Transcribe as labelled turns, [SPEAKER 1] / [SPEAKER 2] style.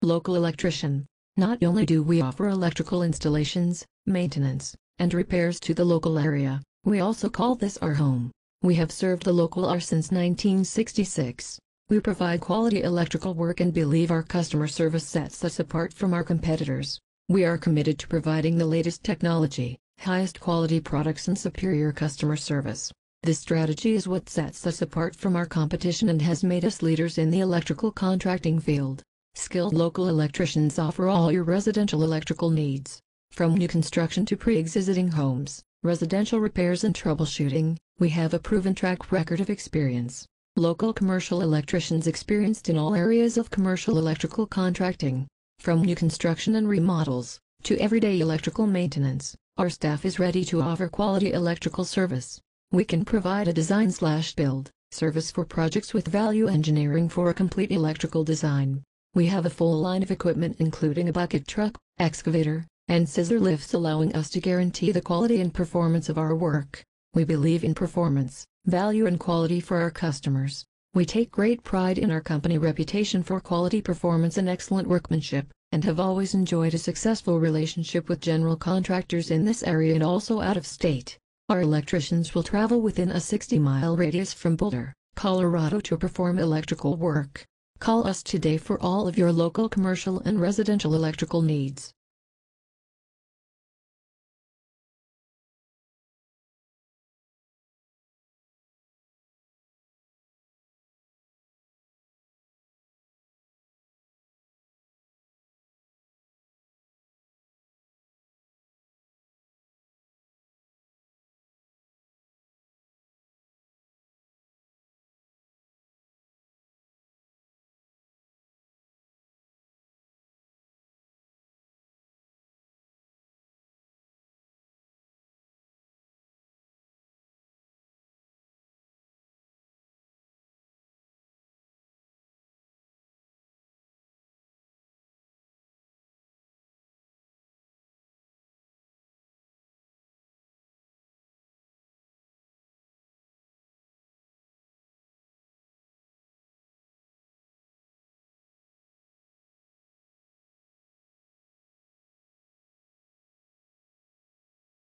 [SPEAKER 1] Local electrician. Not only do we offer electrical installations, maintenance, and repairs to the local area, we also call this our home. We have served the local area since 1966. We provide quality electrical work and believe our customer service sets us apart from our competitors. We are committed to providing the latest technology, highest quality products and superior customer service. This strategy is what sets us apart from our competition and has made us leaders in the electrical contracting field. Skilled local electricians offer all your residential electrical needs. From new construction to pre-existing homes, residential repairs and troubleshooting, we have a proven track record of experience. Local commercial electricians experienced in all areas of commercial electrical contracting. From new construction and remodels, to everyday electrical maintenance, our staff is ready to offer quality electrical service. We can provide a design/build service for projects with value engineering for a complete electrical design. We have a full line of equipment including a bucket truck, excavator, and scissor lifts allowing us to guarantee the quality and performance of our work. We believe in performance, value and quality for our customers. We take great pride in our company reputation for quality performance and excellent workmanship, and have always enjoyed a successful relationship with general contractors in this area and also out of state. Our electricians will travel within a 60-mile radius from Boulder, Colorado to perform electrical work. Call us today for all of your local commercial and residential electrical needs.